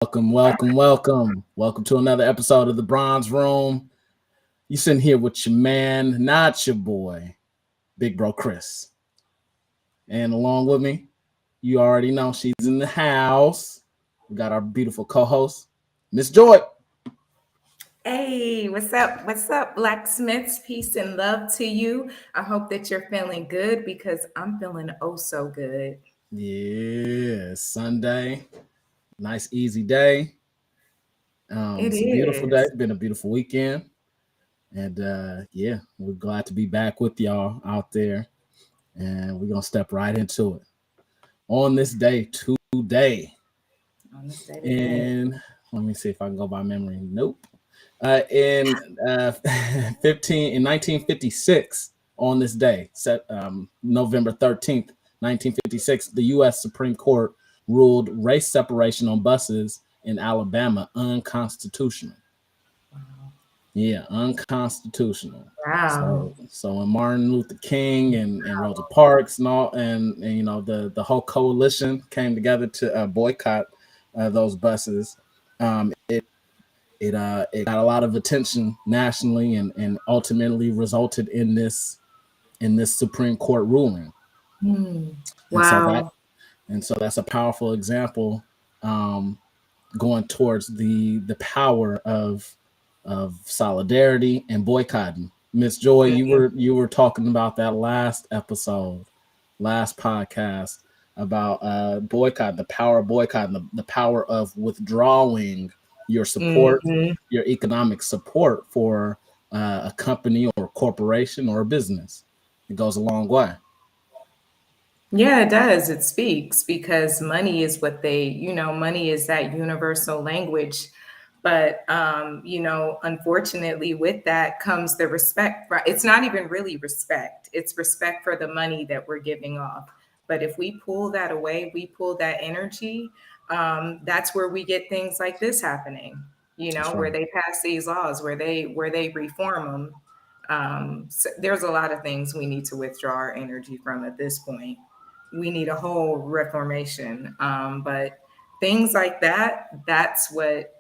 Welcome, welcome, welcome. Welcome to another episode of the Bronze Room. You sitting here with your man, not your boy, Big Bro Chris. And along with me, you already know she's in the house. We got our beautiful co-host, Miss Joy. Hey, what's up? What's up, blacksmiths? Peace and love to you. I hope that you're feeling good because I'm feeling oh so good. Yeah, Sunday. Nice, easy day. It It's a beautiful day. is. It's been a beautiful weekend. And yeah, we're glad to be back with y'all out there. And we're going to step right into it. On this day, today, On this day today. in let me see if I can go by memory. Nope. In 1956, on this day, November 13th, 1956, the U.S. Supreme Court ruled race separation on buses in Alabama unconstitutional. Yeah, unconstitutional. Wow. So when Martin Luther King and Rosa Parks and all and you know the whole coalition came together to boycott those buses, it got a lot of attention nationally and ultimately resulted in this Supreme Court ruling. Hmm. And so that Wow. and so that's a powerful example, um, going towards the power of solidarity and boycotting. Miss Joy, you were talking about that last episode, last podcast about boycott, the power of boycott, the power of withdrawing your support, Hmm. your economic support for a company or a corporation or a business. It goes a long way. Yeah, it does. It speaks because money is what money is that universal language. But unfortunately, with that comes the respect. Right? It's not even really respect. It's respect for the money that we're giving off. But if we pull that away, we pull that energy. That's where we get things like this happening. That's Where right. they pass these laws, where they reform them. So there's a lot of things we need to withdraw our energy from at this point. We need a whole reformation. But things like that, that's what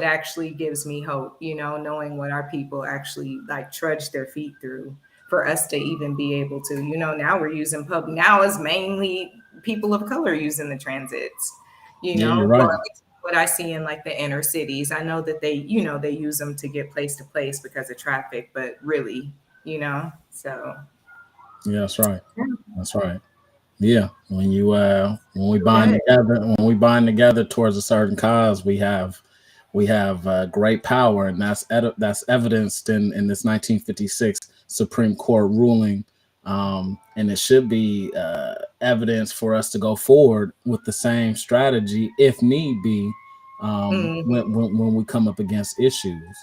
actually gives me hope, knowing what our people actually like trudge their feet through for us to even be able to, now we're using now is mainly people of color using the transits, Yeah, you're well, right. at least what I see in like the inner cities. I know that they use them to get place to place because of traffic, but really, so Yeah, that's right. yeah, That's right. Yeah, when we bind yes. together, towards a certain cause, we have great power, and that's evidenced in this 1956 Supreme Court ruling, and it should be evidence for us to go forward with the same strategy if need be, Mhm. when we come up against issues.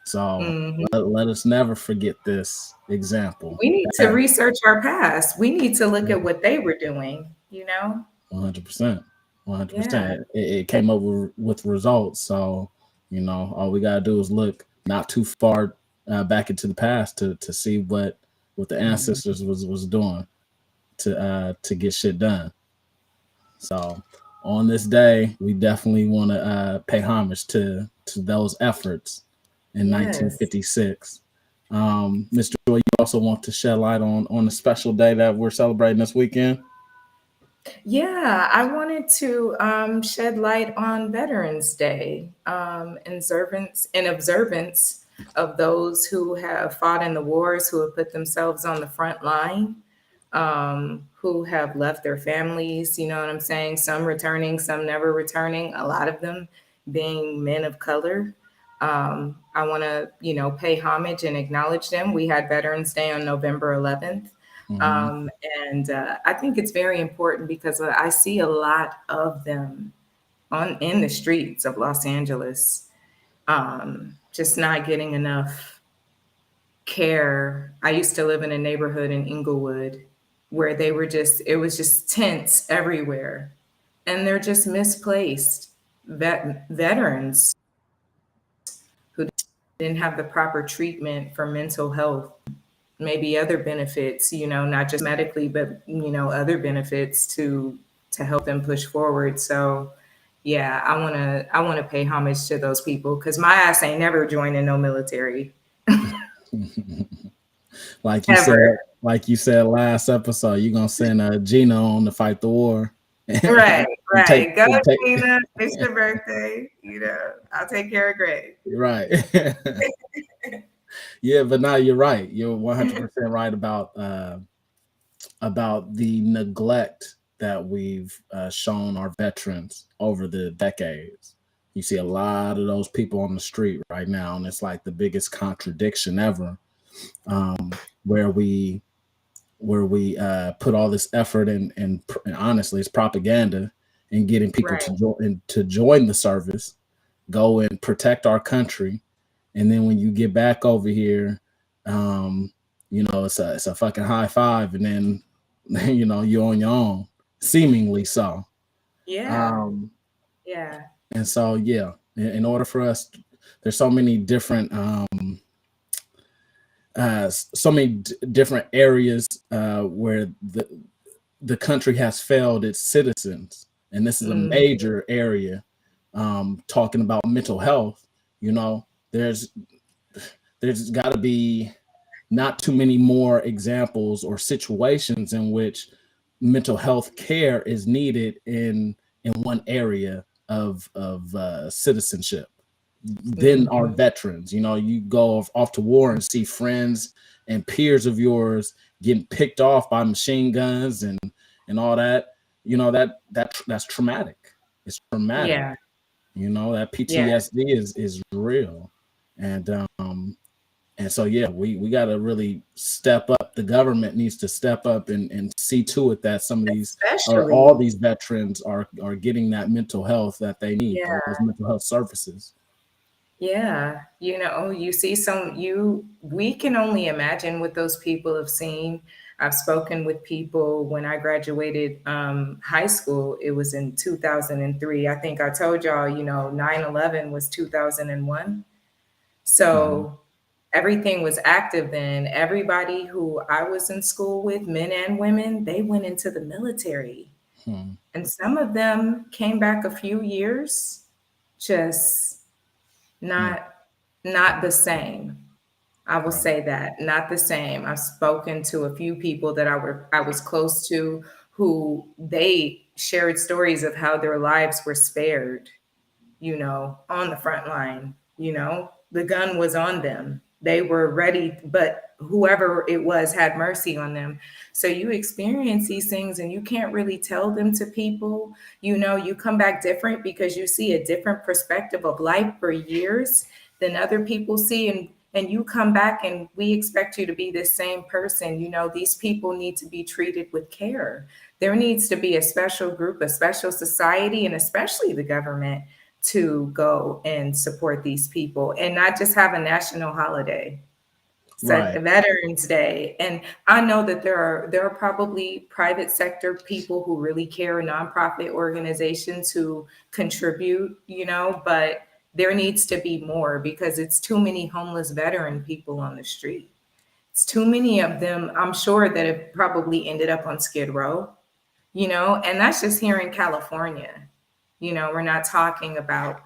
So Mhm. let us never forget this example. We need to research our past. We need to look at what they were doing. 100%. 100%. Yeah. It came up with results. So, all we gotta do is look not too far back into the past to see what the Mhm. ancestors was doing to get shit done. So, on this day, we definitely want to pay homage to those efforts in Yes. 1956. Mr. Joy, you also want to shed light on the special day that we're celebrating this weekend? Yeah, I wanted to shed light on Veterans Day, in observance of those who have fought in the wars, who have put themselves on the front line, who have left their families. You know what I'm saying? Some returning, some never returning. A lot of them being men of color. I want to, pay homage and acknowledge them. We had Veterans Day on November 11th. Mm-hmm. Um, and I think it's very important because I see a lot of them in the streets of Los Angeles, just not getting enough care. I used to live in a neighborhood in Inglewood where it was just tents everywhere. And they're just misplaced veterans who didn't have the proper treatment for mental health, maybe other benefits, not just medically, but other benefits to help them push forward. So, yeah, I wanna pay homage to those people because my ass ain't never joining no military like you said, ever. like you said last episode, you're gonna send Gina on to fight the war. Right, and take, right. Go, and take Gina. It's your birthday. I'll take care of Greg. right. Yeah, but now you're right. You're 100% right about the neglect that we've shown our veterans over the decades. You see a lot of those people on the street right now, and it's like the biggest contradiction ever, um, where we put all this effort and honestly, it's propaganda in getting people Right. to join the service, go and protect our country, and then when you get back over here, um, it's a fucking high five, and then you're on your own, seemingly so. Yeah. Um, Yeah. and so yeah, in order for us, there's so many different different areas where the country has failed its citizens, and this is a Mm, major area. Talking about mental health, there's got to be not too many more examples or situations in which mental health care is needed in one area of citizenship than our mhm. veterans. You go off to war and see friends and peers of yours getting picked off by machine guns and all that. That's traumatic. It's traumatic. Yeah. That Yeah. PTSD is real. And so yeah, we got to really step up. The government needs to step up and see to it that some of these or all Especially, these veterans are getting that mental health that they need, yeah. those mental health services. Yeah, you see we can only imagine what those people have seen. I've spoken with people when I graduated high school. It was in 2003. I think I told y'all, 9/11 was 2001. Mhm. So everything was active then. Everybody who I was in school with, men and women, they went into the military. Hmm. And some of them came back a few years, just Hmm. not not the same. I will Right. say that, not the same. I've spoken to a few people that I was close to who they shared stories of how their lives were spared, on the front line, the gun was on them. They were ready, but whoever it was had mercy on them. So you experience these things and you can't really tell them to people. You come back different because you see a different perspective of life for years than other people see. And you come back and we expect you to be this same person. These people need to be treated with care. There needs to be a special group, a special society, and especially the government to go and support these people and not just have a national holiday, set Right. Veterans Day. And I know that there are probably private sector people who really care, nonprofit organizations who contribute, but there needs to be more because it's too many homeless veteran people on the street. It's too many of them. I'm sure that it probably ended up on Skid Row, and that's just here in California. We're not talking about,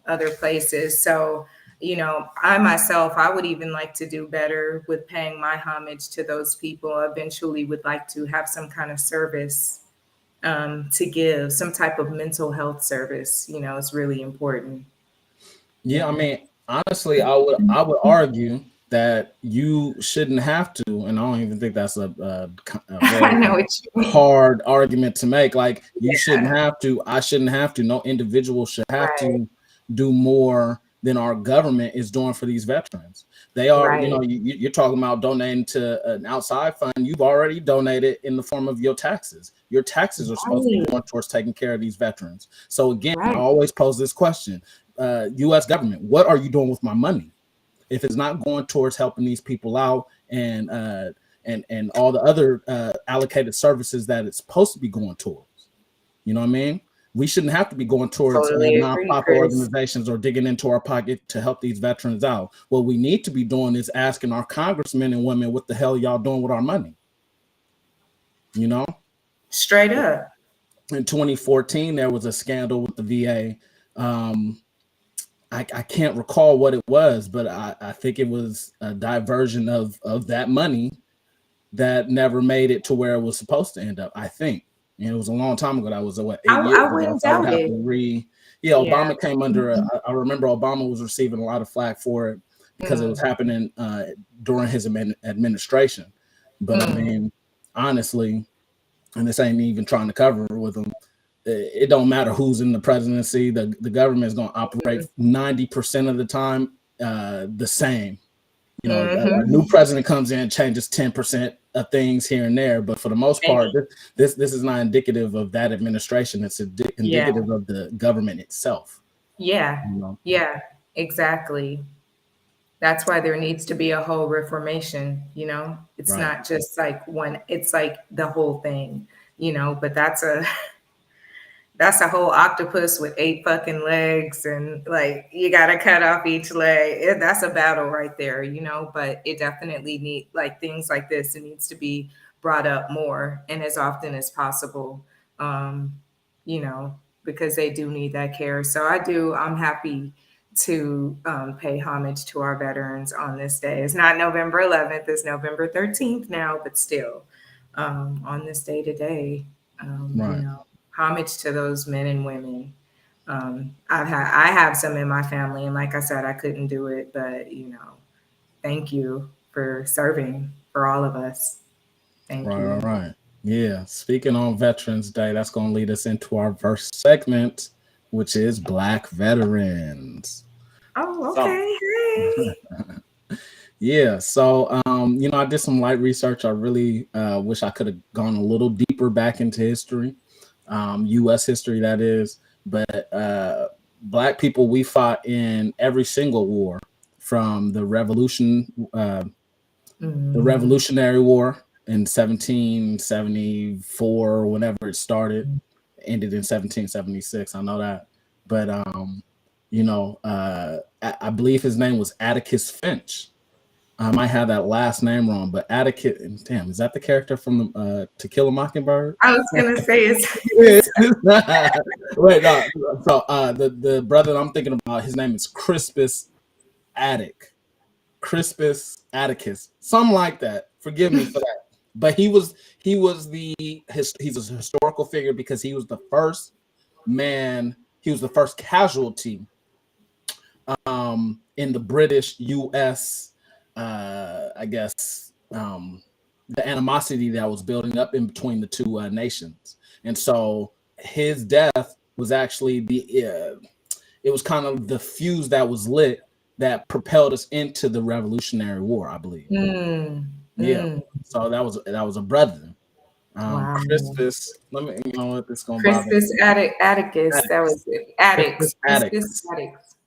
other places. So, I myself, I would even like to do better with paying my homage to those people. Eventually would like to have some kind of service to give, some type of mental health service. It's really important. Yeah, I mean, honestly, I would argue that you shouldn't have to, and I don't even think that's a I very know what you mean. hard argument to make. Like, you shouldn't Yeah, have to. I shouldn't have to. No individual should have right, to do more than our government is doing for these veterans. They are, right, you're talking about donating to an outside fund. You've already donated in the form of your taxes. Your taxes are supposed to be right, going towards taking care of these veterans. So again, I right. always pose this question: U.S. government, what are you doing with my money? If it's not going towards helping these people out and all the other allocated services that it's supposed to be going towards, you know what I mean? We shouldn't have to be going towards Totally agree, nonprofit Chris. organizations or digging into our pocket to help these veterans out. What we need to be doing is asking our congressmen and women, what the hell y'all doing with our money? You know? Straight up. in 2014 there was a scandal with the VA. I can't recall what it was, but I think it was a diversion of that money that never made it to where it was supposed to end up. I think, and it was a long time ago. That was what, 8 years I ago. wouldn't So I would doubt have it. to Yeah, Yeah. Obama came under. I remember Obama was receiving a lot of flack for it because it was happening during his administration. But I mean, honestly, and this ain't even trying to cover with him. It don't matter who's in the presidency. The government is going to operate 90% of the time the same. You know, a new president comes in, changes 10% of things here and there, but for the most part, this is not indicative of that administration. It's indicative of the government itself. Yeah. You know? Yeah, exactly. That's why there needs to be a whole reformation, you know? It's not just like one, it's like the whole thing, you know, but that's a whole octopus with 8 fucking legs, and like you gotta cut off each leg. That's a battle right there, you know. But it definitely need, like, things like this. It needs to be brought up more and as often as possible, you know, because they do need that care. So I'm happy to pay homage to our veterans on this day. It's not November 11th; it's November 13th now, but still, on this day today, you know, homage to those men and women. I have some in my family, and like I said, I couldn't do it, but you know, thank you for serving for all of us. Thank you. Right. Yeah. Speaking on Veterans Day, that's going to lead us into our first segment, which is Black veterans. Oh, okay. Hey. Yeah. So, you know, I did some light research. I really wish I could have gone a little deeper back into history, U.S. history, that is. But Black people, we fought in every single war, from the Revolutionary War in 1774, whenever it started, ended in 1776. I know that. But you know, I believe his name was Atticus Finch. I might have that last name wrong, but Atticus, damn, is that the character from To Kill a Mockingbird? I was gonna say it's wait, no. So the brother that I'm thinking about, his name is Crispus Atticus, something like that. Forgive me for that. But he's a historical figure because he was the first man, he was the first casualty in the British U.S. I guess the animosity that was building up in between the two nations, and so his death was actually it was kind of the fuse that was lit that propelled us into the Revolutionary War, I believe. Yeah. So that was a brother. wow. Crispus. Let me, you know what, this is gonna Crispus Atticus. That was it.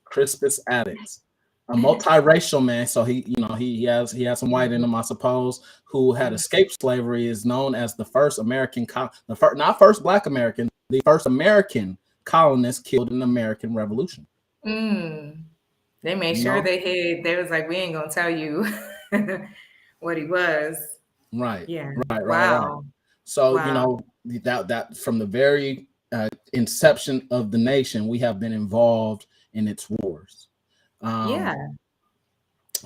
Crispus Attucks, a multiracial man. So he has some white in him, I suppose, who had escaped slavery, is known as the first American, not first Black American, the first American colonist killed in the American Revolution. They made sure they was like, we ain't gonna tell you what he was. Right. Yeah. Right. So you know that from the very inception of the nation, we have been involved in its wars. I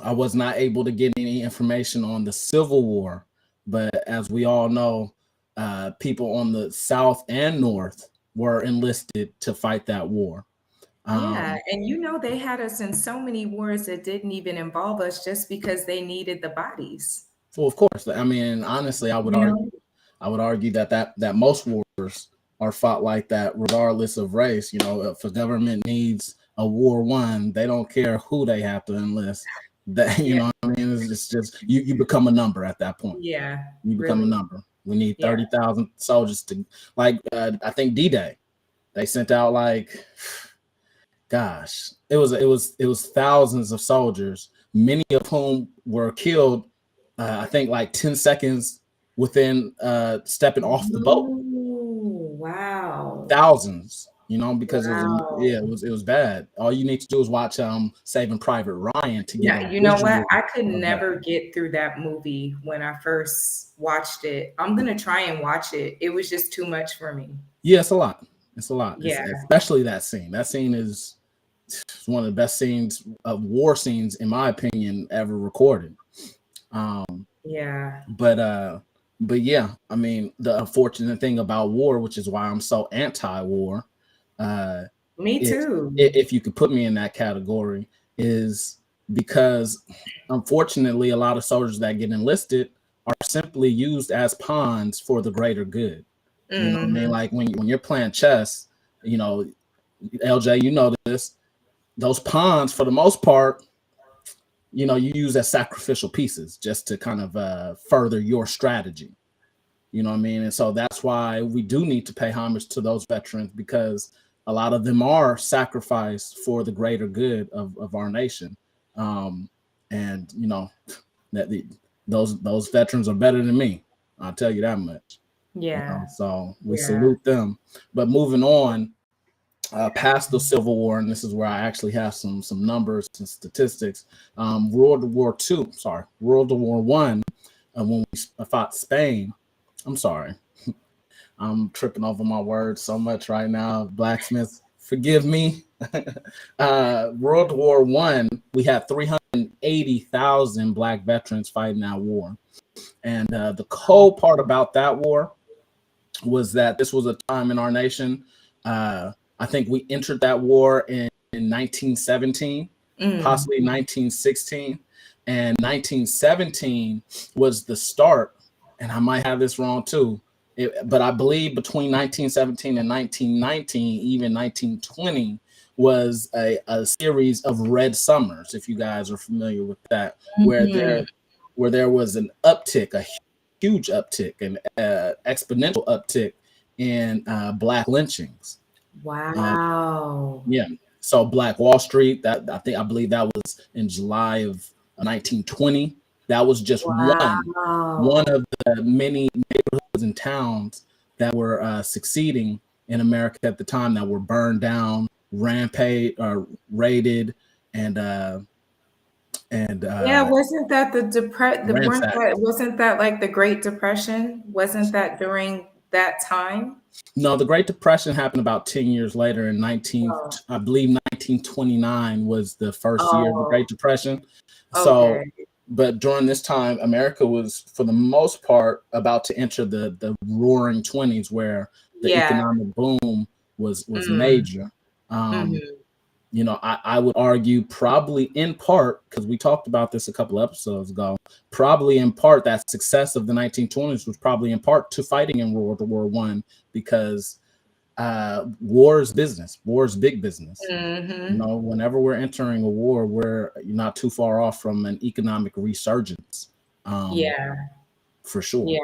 was not able to get any information on the Civil War, but as we all know, people on the South and North were enlisted to fight that war. And you know, they had us in so many wars that didn't even involve us just because they needed the bodies. Well, of course. I mean, honestly, I would argue that most wars are fought like that, regardless of race. You know, if a government needs a war won, they don't care who they have to enlist. That, you know what I mean? It's just you become a number at that point. Yeah, you become a number. We need 30,000 soldiers to, like, I think D-Day, they sent out like, gosh, it was thousands of soldiers, many of whom were killed. I think like 10 seconds within stepping off the boat. Wow. Thousands, you know, because it was bad. All you need to do is watch Saving Private Ryan to get. You know what? I could never get through that movie when I first watched it. I'm gonna try and watch it. It was just too much for me. Yeah, it's a lot. It's a lot. It's, Yeah, especially that scene. That scene is one of the best scenes of war scenes, in my opinion, ever recorded. Um, yeah. but but yeah, I mean, the unfortunate thing about war, which is why I'm so anti-war, uh, Me if too. if you could put me in that category, is because unfortunately, a lot of soldiers that get enlisted are simply used as pawns for the greater good. You know what I mean? Hmm. Like when you're playing chess, you know, LJ, you know this. Those pawns, for the most part, you know, you use as sacrificial pieces just to kind of further your strategy. You know what I mean? And so that's why we do need to pay homage to those veterans, because a lot of them are sacrificed for the greater good of our nation. Um, and you know that those veterans are better than me. I'll tell you that much. You know, Yeah, so we yeah. salute them. But moving on, past the Civil War, and this is where I actually have some numbers and statistics. World War One, when we fought Spain. I'm sorry, I'm tripping over my words so much right now. Blacksmiths, forgive me. World War One, we had 380,000 Black veterans fighting that war, and the cold part about that war was that this was a time in our nation. I think we entered that war in 1917, Mm. possibly 1916, and 1917 was the start. And I might have this wrong too, but I believe between 1917 and 1919, even 1920, was a series of red summers. If you guys are familiar with that, Mhm. where there was an uptick, a huge uptick, an exponential uptick in black lynchings. Um, Wow. yeah. So Black Wall Street, that I believe that was in July of 1920. That was just one Wow. of the many neighborhoods and towns that were succeeding in America at the time, that were burned down, rampage, raided, and uh, and Yeah, wasn't that ransacked. wasn't that like the Great Depression? Wasn't that during that time? No, the Great Depression happened about 10 years later in Oh, I believe 1929 was the first year of the oh, Great Depression. So, okay. but during this time, America was, for the most part, about to enter the roaring 20s, where the Yeah. economic boom was Mm. major. Um, Mhm. you know, I would argue, probably in part, because we talked about this a couple episodes ago, probably in part that success of the 1920s was probably in part to fighting in World War One, because war is business. War is big business. You Mhm. know, whenever we're entering a war, we're not too far off from an economic resurgence, um, Yeah. for sure. Yeah.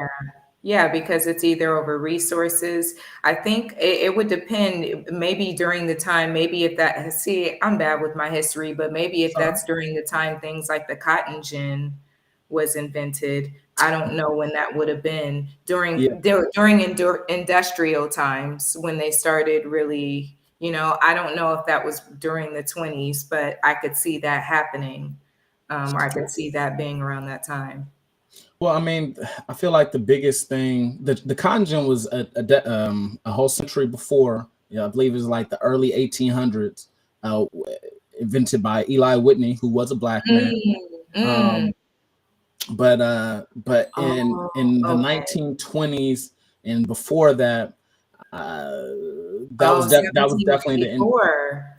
Yeah, because it's either over resources. I think it would depend, maybe during the time, maybe if that, see, I'm bad with my history, but maybe if So, that's during the time things like the cotton gin was invented. I don't know when that would have been yeah, during industrial times when they started really, I don't know if that was during the 20s, but I could see that happening. Or I could see that being around that time. well, I mean, I feel like the biggest thing, the cotton gin was a whole century before. Yeah, I believe it was like the early 1800s, uh, invented by Eli Whitney, who was a black man. Mm, mm. Um, but Oh, in the okay. 1920s and before that, uh, Oh, that was definitely the end. 1794.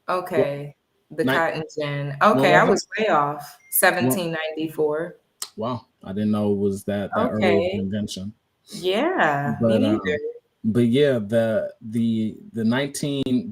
What Okay. The night? cotton gin. When Okay, I was it? was way off. Well, 1794. wow, I didn't know it was that early of an Okay. invention. Yeah, me But neither. yeah, the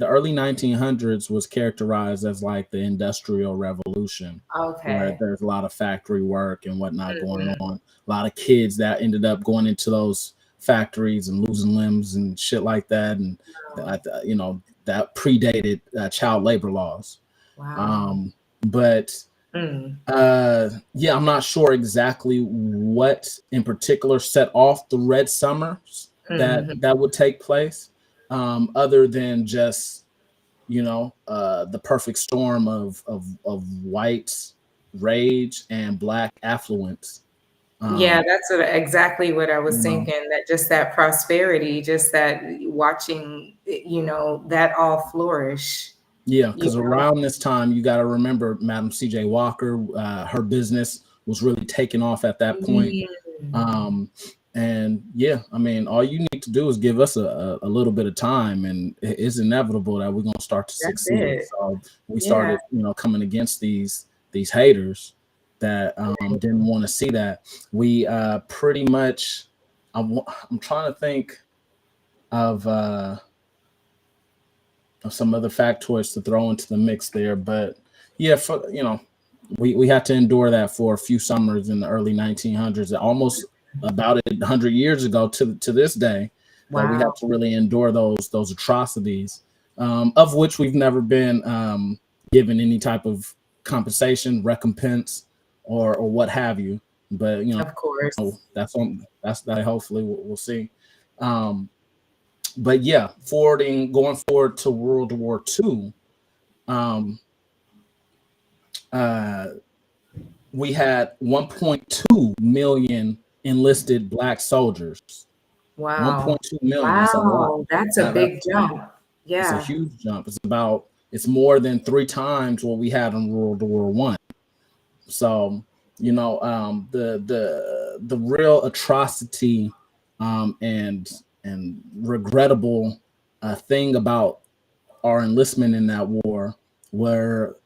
early 1900s was characterized as like the Industrial Revolution, where Okay. there's a lot of factory work and whatnot going Mhm. on. A lot of kids that ended up going into those factories and losing limbs and shit like that, and Wow. you know, that predated child labor laws. Wow. Um, but Mm. yeah, I'm not sure exactly what in particular set off the red summers Mhm. that would take place, other than just, you know, the perfect storm of white rage and black affluence, Yeah, that's exactly what I was You know, thinking, that just that prosperity, just that watching, that all flourish, yeah, you because know? around this time, you got to remember Madam C.J. Walker, her business was really taking off at that point. Mm, Um, and yeah, I mean, all you need to do is give us a little bit of time, and it's inevitable that we're gonna start to that's succeed. it. So we Yeah, started, coming against these haters that didn't want to see that. We pretty much, I'm trying to think of some other factoids to throw into the mix there, but yeah, we had to endure that for a few summers in the early 1900s, almost about 100 years ago to this day, that we wow. had to really endure those atrocities, of which we've never been given any type of compensation, recompense, or what have you. But Of course. that's that. Hopefully, we'll see. Um, but yeah, going forward to World War II, um, uh, we had 1.2 million enlisted black soldiers. Wow. 1.2 million. That's a lot. Wow, that's a That, big jump. it's a Yeah. huge jump. It's more than 3 times what we had in World War One. So the real atrocity and regrettable thing about our enlistment in that war, where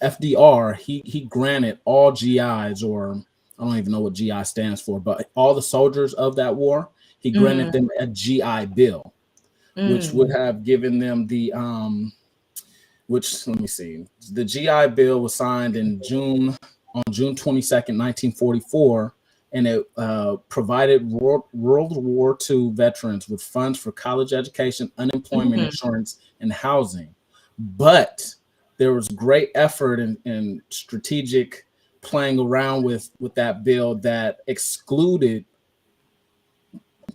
FDR he granted all GIs, or I don't even know what GI stands for, but all the soldiers of that war, he Mm, granted them a GI Bill, which would mm, have given them which let me see, the GI Bill was signed on June 22nd, 1944, and it provided World War II veterans with funds for college education, unemployment mm. insurance, and housing. But there was great effort and strategic playing around with that bill that excluded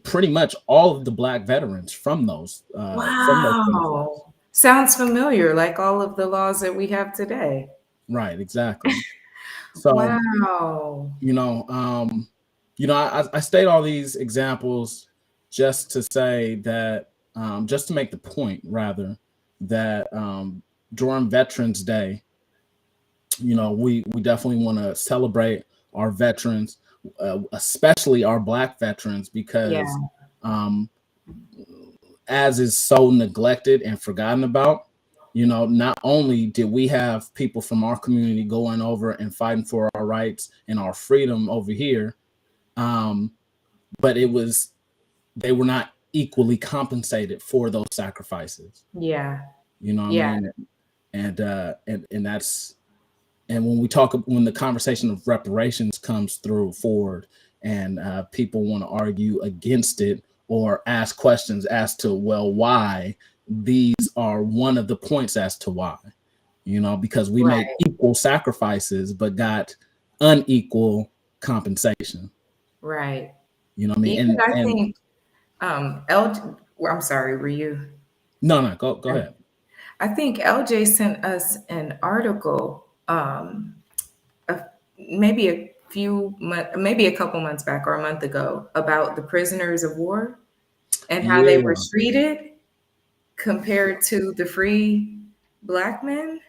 pretty much all of the black veterans from those benefits. Wow. Sounds familiar, like all of the laws that we have today. Right, exactly. So Wow. you know, I state all these examples just to say that, just to make the point, rather, that during Veterans Day, we definitely want to celebrate our veterans, especially our black veterans, Yeah, because um, as is so neglected and forgotten about. Not only did we have people from our community going over and fighting for our rights and our freedom over here, um, but they were not equally compensated for those sacrifices. yeah, You know what I yeah, mean? And that's, and when the conversation of reparations comes through forward, and people want to argue against it or ask questions as to, well, why, these are one of the points as to why. Because we made right, equal sacrifices but got unequal compensation. right. You know what I mean? Even I And think, well, I'm sorry, were you? no, go ahead. I think LJ sent us an article, a, maybe maybe a couple months back or a month ago, about the prisoners of war and how they were Yeah, treated compared to the free black men.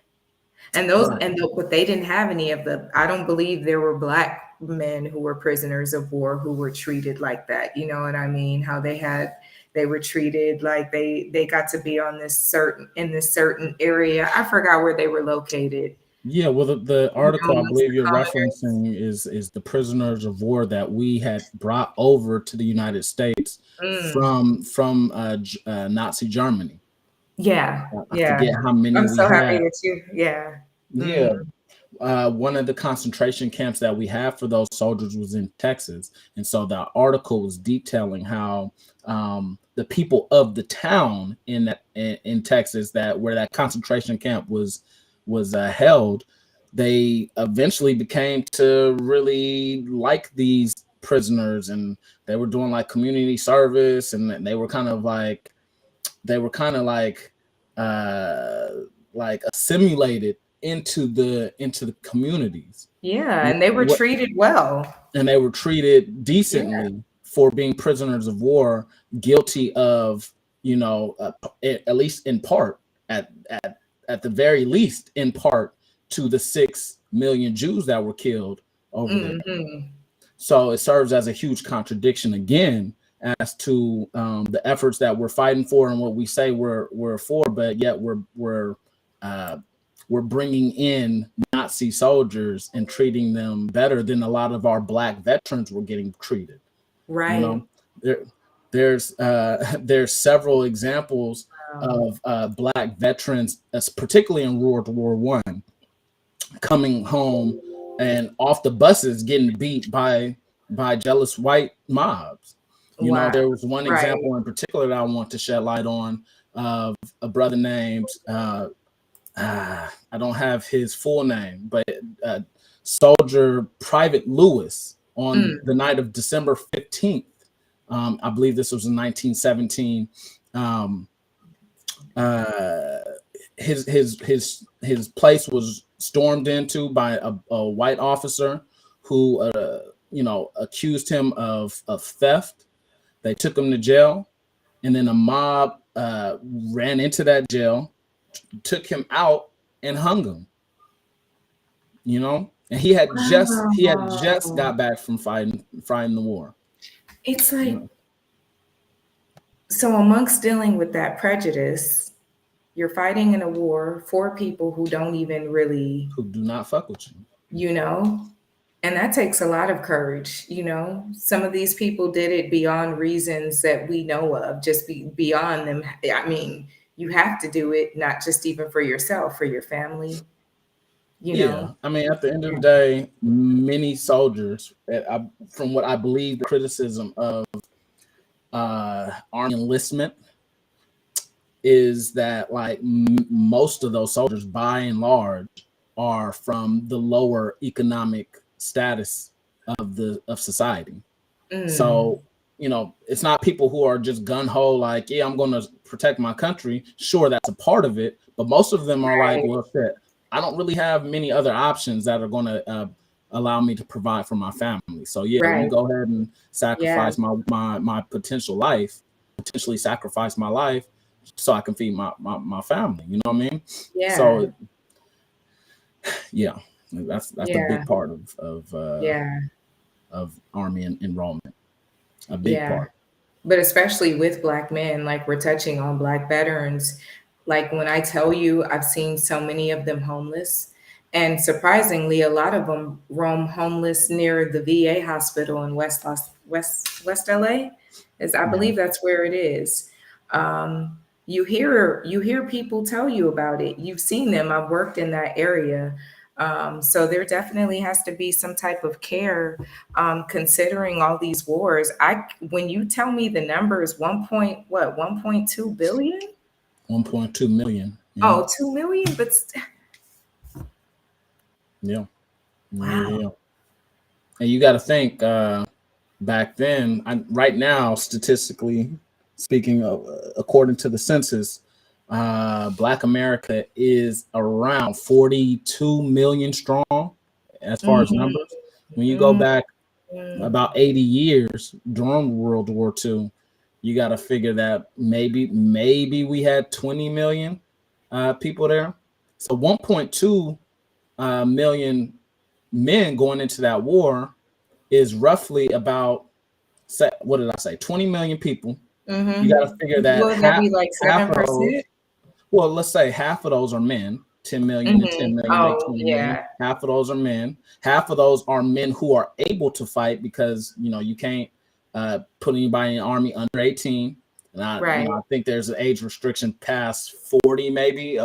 And right. but they didn't have any of I don't believe there were black men who were prisoners of war who were treated like that. You know what I mean? How they were treated like they got to be in this certain area. I forgot where they were located. Yeah, well, the article I Amongst believe the you're commoners. referencing is the prisoners of war that we had brought over to the United States Mm, from Nazi Germany. yeah, I yeah. forget how many I'm we so happy had. that yeah. Mm, Yeah, one of the concentration camps that we had for those soldiers was in Texas, and so the article was detailing how the people of the town in Texas, that where that concentration camp was held, they eventually became to really like these prisoners, and they were doing like community service, and they were kind of like, they were kind of like assimilated into the communities. Yeah, and they were treated well. And they were treated decently for being prisoners of war, guilty of, at least in part, at the very least, in part, to the 6 million Jews that were killed over there. So it serves as a huge contradiction again as to the efforts that we're fighting for and what we say we're for, but yet we're bringing in Nazi soldiers and treating them better than a lot of our Black veterans were getting treated. Right. There's several examples of Black veterans, particularly in World War I, coming home and off the buses getting beat by jealous white mobs. There was one example in particular that I want to shed light on of a brother named I don't have his full name, but Soldier Private Lewis on the night of December 15th. I believe this was in 1917. His place was stormed into by a white officer who accused him of theft. They took him to jail, and then a mob ran into that jail, took him out, and hung him. And he had just got back from fighting the war. It's like, so amongst dealing with that prejudice, you're fighting in a war for people who do not fuck with you, and that takes a lot of courage. Some of these people did it beyond reasons that we know of, just beyond them. I mean, you have to do it, not just even for yourself, for your family. I mean, at the end of the day, many soldiers, from what I believe, the criticism of army enlistment is that, like, most of those soldiers, by and large, are from the lower economic status of society. So, it's not people who are just gun ho, like, yeah, I'm going to protect my country. Sure, that's a part of it, but most of them are like, well, shit, I don't really have many other options that are going to allow me to provide for my family. So you go ahead and sacrifice my potential life, potentially sacrifice my life so I can feed my family. You know what I mean? Yeah. So that's a big part of army enrollment. A big part. But especially with Black men, like we're touching on Black veterans. Like when I tell you, I've seen so many of them homeless, and surprisingly, a lot of them roam homeless near the VA hospital in West LA. I believe that's where it is. You hear people tell you about it. You've seen them. I've worked in that area. So there definitely has to be some type of care, considering all these wars. When you tell me the number is 1.2 billion? 1.2 million. Oh, 2 million, but wow. Yeah. And you got to think back then, right now, statistically speaking, according to the census, Black America is around 42 million strong as far as numbers. When you go back about 80 years during World War II, you got to figure that maybe we had 20 million people there. So 1.2 million men going into that war is roughly about, what did I say? 20 million people. You got to figure that that'd be like 7%. Well, let's say half of those are men. 10 million and 10 million make 20 million. Half of those are men. Half of those are men who are able to fight because you can't put anybody in the army under 18. And I think there's an age restriction past 40, maybe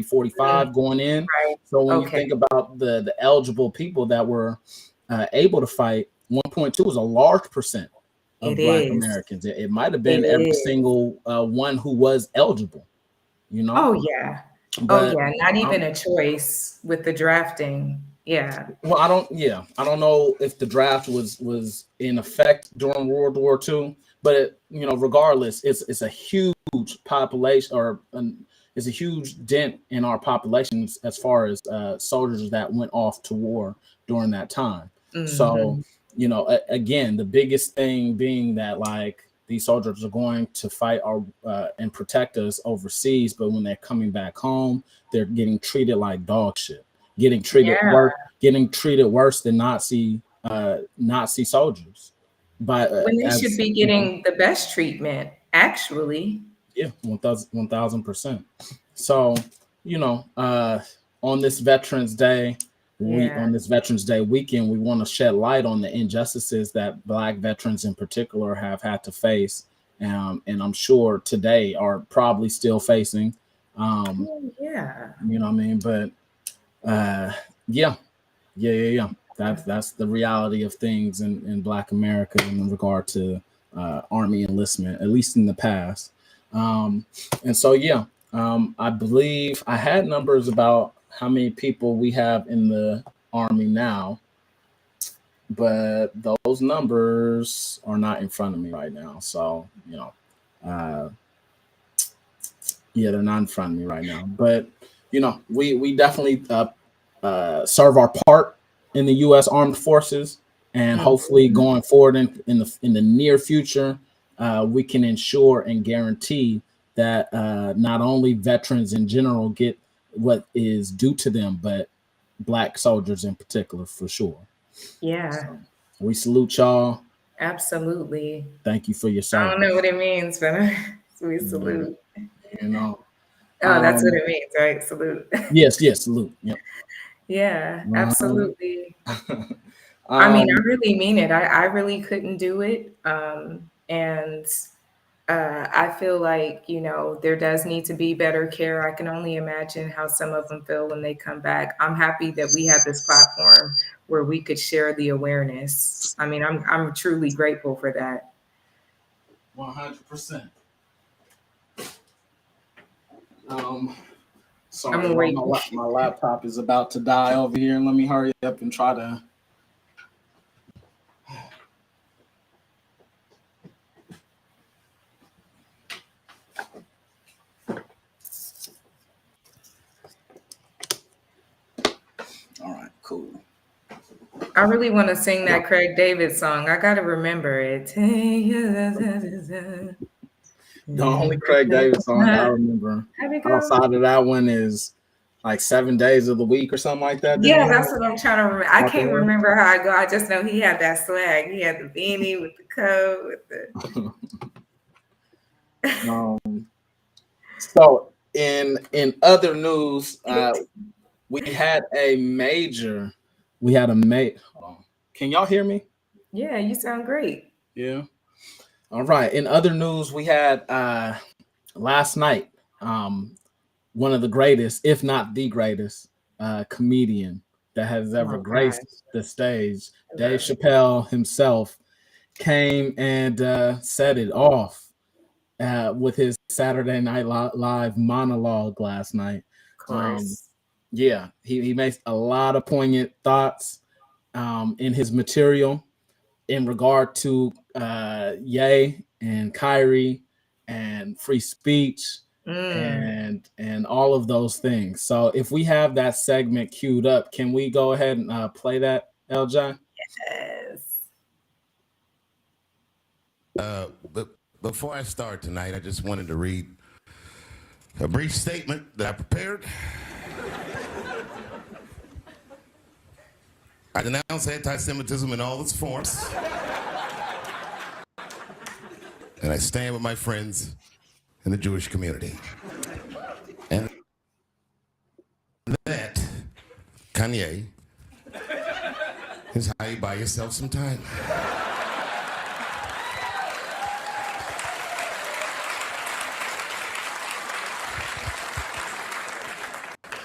45 going in. Right. So when you think about the eligible people that were able to fight, 1.2 is a large percent of Black Americans. It might have been every single one who was eligible. Oh yeah. But, not even a choice with the drafting. Yeah. Well, I don't know if the draft was in effect during World War II, but regardless, it's a huge population, or is a huge dent in our population as far as soldiers that went off to war during that time. So, Mhm. again, the biggest thing being that like these soldiers are going to fight our and protect us overseas, but when they're coming back home, they're getting treated like dog shit, Yeah. getting treated worse than Nazi soldiers. By When they should as be getting the best treatment, actually. Yeah, 1000%. So, you know, uh, on this Veterans Day, Yeah. on this Veterans Day weekend, we want to shed light on the injustices that Black veterans in particular have had to face, and I'm sure today are probably still facing. Um, Yeah. you know what I mean? But uh, yeah, yeah. That's the reality of things in Black America in regard to Army enlistment, at least in the past. And so, yeah, I believe I had numbers about how many people we have in the Army now, but those numbers are not in front of me right now. So, uh, yeah, they're not in front of me right now. But we definitely serve our part in the U.S. Armed Forces, and hopefully Mhm. going forward in the near future, we can ensure and guarantee that not only veterans in general get what is due to them, but Black soldiers in particular, for sure. Yeah. So we salute y'all. Absolutely. Thank you for your I don't know service. what it means, but we Yeah, salute. you know. Oh, that's what Um, it means, right? Salute. yes, salute. Yep. Yeah, Uh-huh. absolutely. I mean, I um, really mean it. I really couldn't do it. And I feel like, there does need to be better care. I can only imagine how some of them feel when they come back. I'm happy that we have this platform where we could share the awareness. I mean, I'm truly grateful for that. 100%. Um, I'm sorry, gonna y'all. wait. My laptop is about to die over here, and let me hurry up and try to. All right, cool. I really want to sing that Craig David song. I gotta remember it. The only Craig David song I remember How'd it go? outside of that one is like 7 Days of the Week or something like that. Yeah, Down that's what I'm trying to remember. I out can't there. remember how I go. I just know he had that swag. He had the beanie with the coat, with the um, so in other news, we had a major. We had a mate. Can y'all hear me? Yeah, you sound great. Yeah. All right. In other news, we had last night one of the greatest, if not the greatest, comedian that has ever Oh gosh, graced the stage. I Dave love it. Chappelle himself came and set it off with his Saturday Night Live monologue last night. Of Um, course. yeah, he makes a lot of poignant thoughts in his material in regard to Ye and Kyrie and free speech Mm, and all of those things. So if we have that segment queued up, can we go ahead and play that, LJ? yes. But before I start tonight, I just wanted to read a brief statement that I prepared. I denounce anti-Semitism in all its forms. And I stand with my friends in the Jewish community. And that, Kanye, is how you buy yourself some time.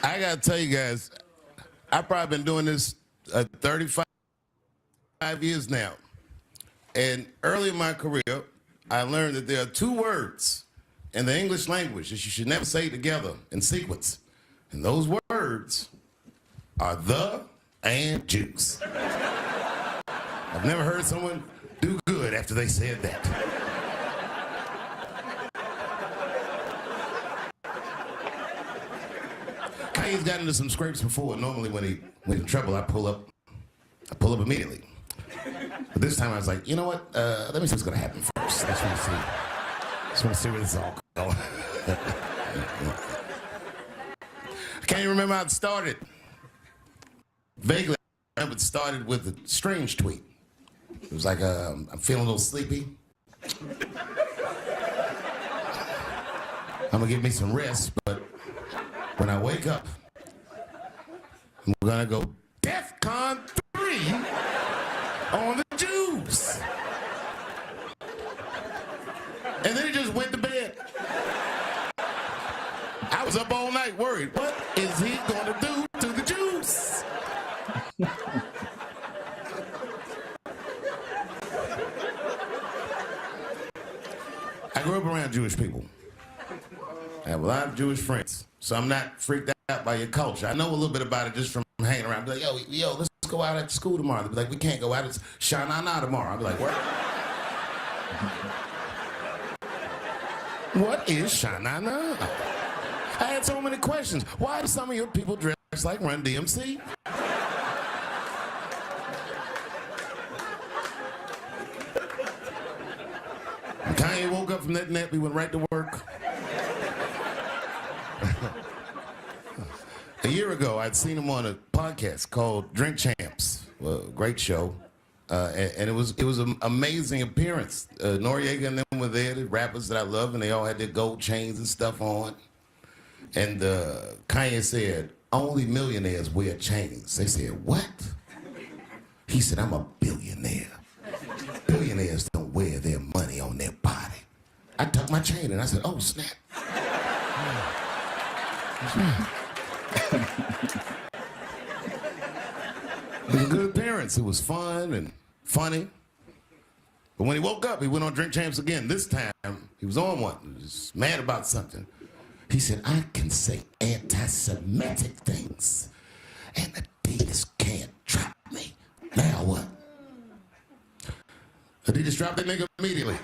I gotta tell you guys, I've probably been doing this 35 years now. And early in my career, I learned that there are two words in the English language that you should never say together in sequence. And those words are the and juice. I've never heard someone do good after they said that. Kanye's gotten into some scrapes before. Normally when he's in trouble, I pull up immediately. But this time I was like, you know what? Let me see what's gonna happen first. I just want to see where this is all going. I can't even remember how it started. Vaguely, I remember it started with a strange tweet. It was like, I'm feeling a little sleepy. I'm gonna give me some rest, but when I wake up, I'm gonna go DEFCON 3 on the Jews. And then he just went to bed. I was up all night worried. What is he gonna do to the Jews? I grew up around Jewish people. I have a lot of Jewish friends, so I'm not freaked out by your culture. I know a little bit about it just from hanging around. Be like, yo, let's go out at school tomorrow. They'll be like, we can't go out. It's Shana Na tomorrow. I'll be like, what? What is Shana Na? I had so many questions. Why do some of your people dress like Run DMC? When Kanye woke up from that nap, he went right to work. A year ago, I'd seen him on a podcast called Drink Champs, a great show, and it was an amazing appearance. Noriega and them were there, the rappers that I love, and they all had their gold chains and stuff on. And Kanye said, only millionaires wear chains. They said, what? He said, I'm a billionaire. Billionaires don't wear their money on their body. I tucked my chain and I said, oh, snap. It was a good appearance. It was fun and funny. But when he woke up, he went on Drink Champs again. This time, he was on one. He was mad about something. He said, I can say anti-Semitic things, and Adidas can't trap me. Now what? Adidas dropped that nigga immediately.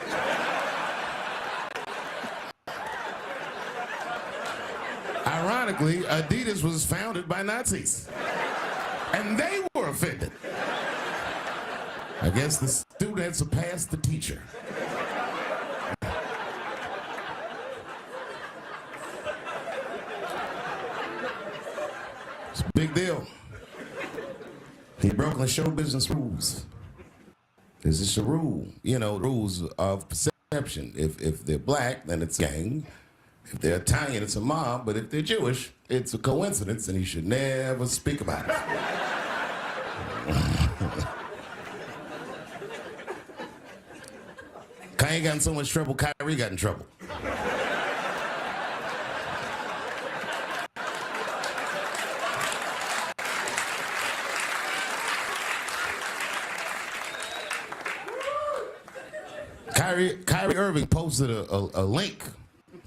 Ironically, Adidas was founded by Nazis, and they were offended. I guess the student had surpassed the teacher. It's a big deal. He broke the show business rules. This is a rule, rules of perception. If they're black, then it's gang. If they're Italian, it's a mob. But if they're Jewish, it's a coincidence, and you should never speak about it. Kanye got in so much trouble, Kyrie got in trouble. Kyrie Irving posted a link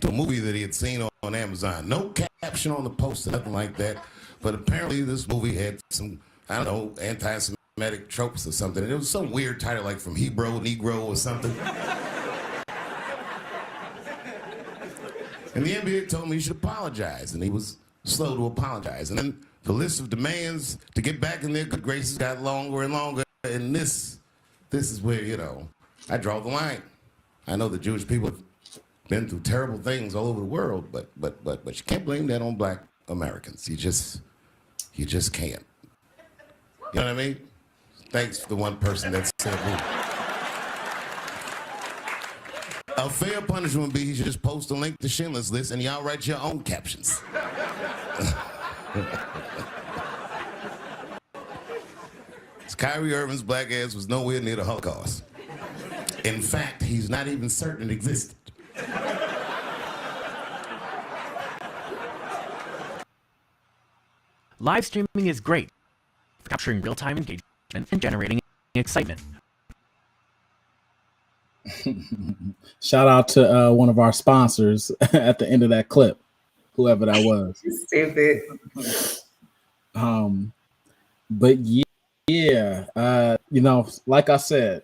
to a movie that he had seen on Amazon. No caption on the poster, nothing like that. But apparently this movie had some, anti-Semitic tropes or something. And it was some weird title like From Hebrew, Negro or something. And the NBA told me he should apologize, and he was slow to apologize. And then the list of demands to get back in their good graces got longer and longer. And this is where, I draw the line. I know the Jewish people have been through terrible things all over the world, but you can't blame that on black Americans. You just can't. You know what I mean? Thanks for the one person that said that. A fair punishment would be he should just post a link to Schindler's List and y'all write your own captions. Kyrie Irving's black ass was nowhere near the Holocaust. In fact, he's not even certain it existed. Live streaming is great for capturing real-time engagement and generating excitement. Shout out to one of our sponsors at the end of that clip, whoever that was. Stupid. But yeah, like I said,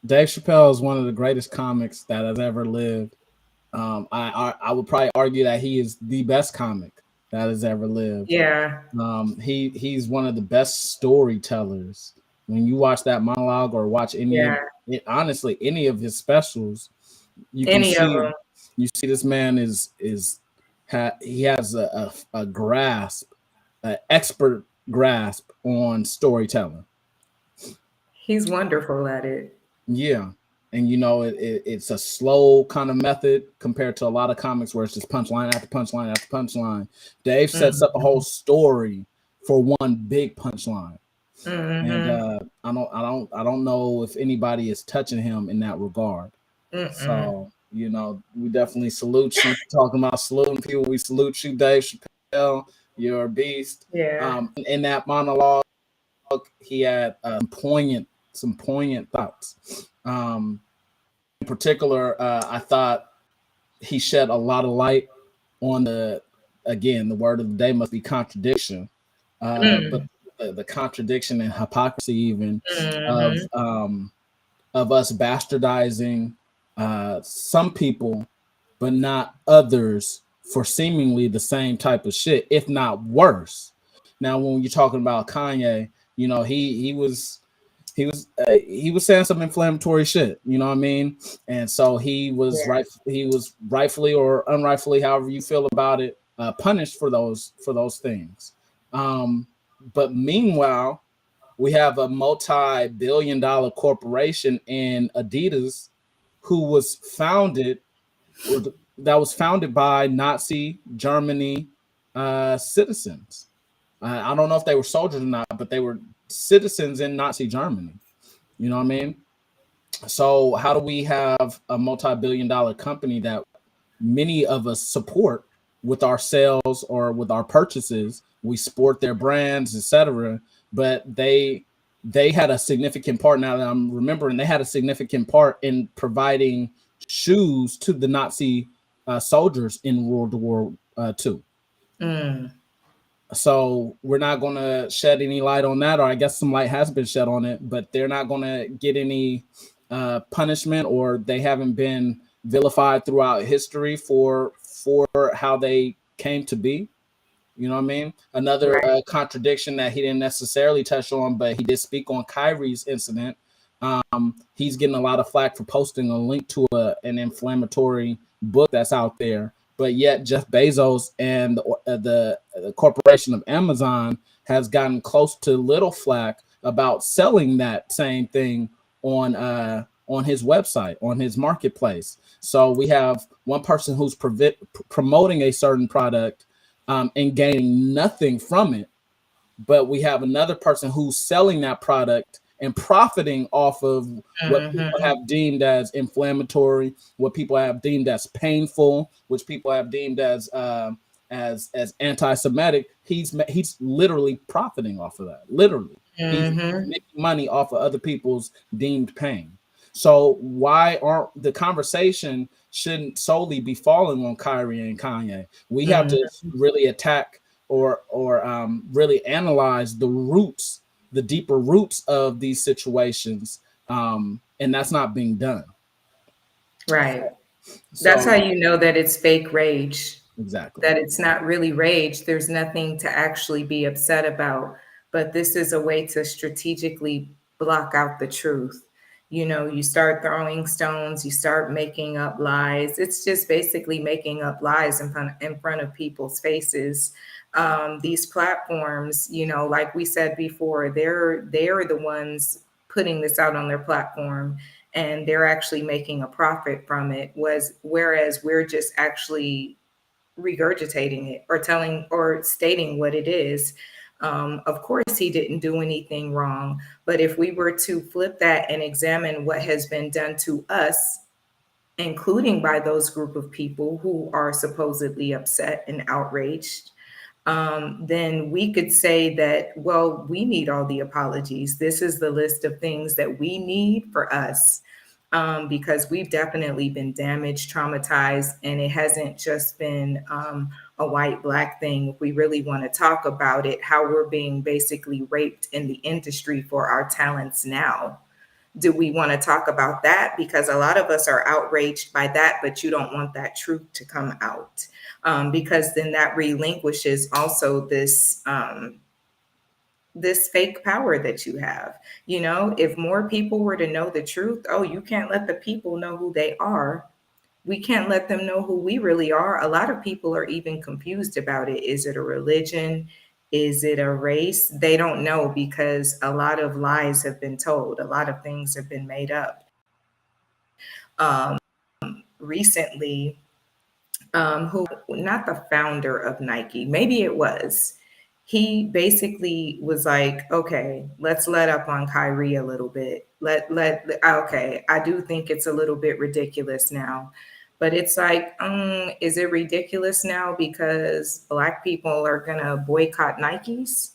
Dave Chappelle is one of the greatest comics that has ever lived. I would probably argue that he is the best comic that has ever lived. Yeah. He's one of the best storytellers. When you watch that monologue or watch Yeah. honestly, any of his specials, you can Any of see them. this man he has a grasp, an expert grasp on storytelling. He's wonderful at it. Yeah. And it's a slow kind of method compared to a lot of comics where it's just punchline after punchline after punchline. Dave sets up a whole story for one big punchline. And I don't know if anybody is touching him in that regard. So, we definitely salute you. Talking about saluting people, we salute you, Dave Chappelle. You're a beast. Yeah. In that monologue, he had some poignant thoughts. In particular, I thought he shed a lot of light on the word of the day must be contradiction, but the contradiction and hypocrisy even of us bastardizing some people, but not others for seemingly the same type of shit, if not worse. Now, when you're talking about Kanye, he was saying some inflammatory shit, you know what I mean? And so he was rightfully or unrightfully, however you feel about it, punished for those things. But meanwhile, we have a multi-billion-dollar corporation in Adidas who was founded by Nazi Germany citizens. I don't know if they were soldiers or not, but they were citizens in Nazi Germany. You know what I mean? So how do we have a multi-billion-dollar company that many of us support with our sales or with our purchases? We support their brands, etc. But they had a significant part. Now that I'm remembering, they had a significant part in providing shoes to the Nazi soldiers in World War II. So we're not going to shed any light on that, or I guess some light has been shed on it, but they're not going to get any punishment, or they haven't been vilified throughout history for how they came to be. You know what I mean? Another contradiction that he didn't necessarily touch on, but he did speak on Kyrie's incident. He's getting a lot of flack for posting a link to an inflammatory book that's out there. But yet Jeff Bezos and the corporation of Amazon has gotten close to little flack about selling that same thing on his website, on his marketplace. So we have one person who's promoting a certain product and gaining nothing from it. But we have another person who's selling that product and profiting off of what people have deemed as inflammatory, what people have deemed as painful, which people have deemed as anti-Semitic. He's literally profiting off of that. Literally, he's making money off of other people's deemed pain. So why aren't the conversation shouldn't solely be falling on Kyrie and Kanye? We have to really attack or really analyze the deeper roots of these situations, and that's not being done. Right. That's how you know that it's fake rage. Exactly. That it's not really rage. There's nothing to actually be upset about. But this is a way to strategically block out the truth. You start throwing stones, you start making up lies. It's just basically making up lies in front of people's faces. These platforms, like we said before, they're the ones putting this out on their platform, and they're actually making a profit from it. Whereas we're just actually regurgitating it or telling or stating what it is. Of course, he didn't do anything wrong, but if we were to flip that and examine what has been done to us, including by those group of people who are supposedly upset and outraged, then we could say that, well, we need all the apologies. This is the list of things that we need for us, because we've definitely been damaged, traumatized, and it hasn't just been a white-black thing. If we really want to talk about it, how we're being basically raped in the industry for our talents now. Do we want to talk about that? Because a lot of us are outraged by that, but you don't want that truth to come out, because then that relinquishes also this fake power that you have. You know, if more people were to know the truth, oh, you can't let the people know who they are. We can't let them know who we really are. A lot of people are even confused about it. Is it a religion? Is it a race? They don't know because a lot of lies have been told. A lot of things have been made up. Um, Recently, who, not the founder of Nike, maybe it was, he basically was like, okay, let's let up on Kyrie a little bit. Okay, I do think it's a little bit ridiculous now. But it's like, is it ridiculous now because Black people are gonna boycott Nikes?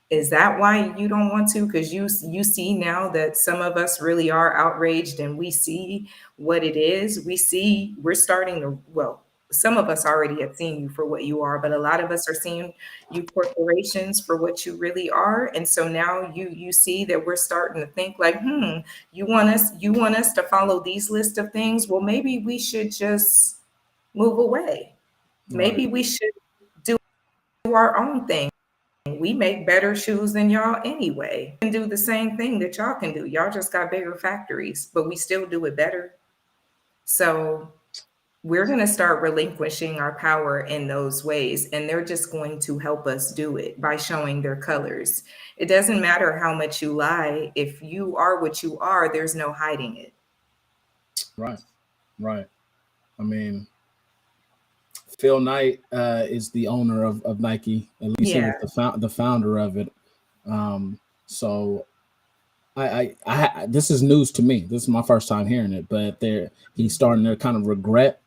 Is that why you don't want to? Because you see now that some of us really are outraged, and we see what it is. We're starting to, well, some of us already have seen you for what you are, but a lot of us are seeing you corporations for what you really are. And so now you see that we're starting to think like, you want us to follow these list of things? Well, maybe we should just move away. Maybe we should do our own thing. We make better shoes than y'all anyway. And do the same thing that y'all can do. Y'all just got bigger factories, but we still do it better. So we're going to start relinquishing our power in those ways, and they're just going to help us do it by showing their colors. It doesn't matter how much you lie. If you are what you are, there's no hiding it. Right. Right. I mean, Phil Knight is the owner of Nike. At least he was the founder of it. So I this is news to me. This is my first time hearing it, but he's starting to kind of regret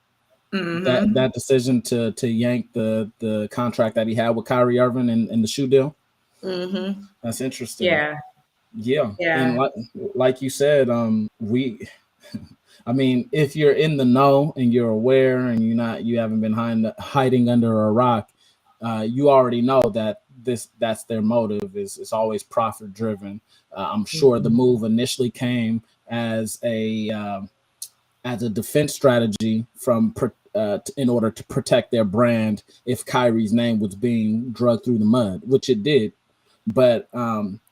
that decision to yank the contract that he had with Kyrie Irving and the shoe deal. That's interesting. Yeah. And like you said, I mean, if you're in the know and you're aware and you haven't been hiding under a rock, you already know that that's their motive. It's always profit driven. I'm sure the move initially came as a defense strategy in order to protect their brand if Kyrie's name was being dragged through the mud, which it did. But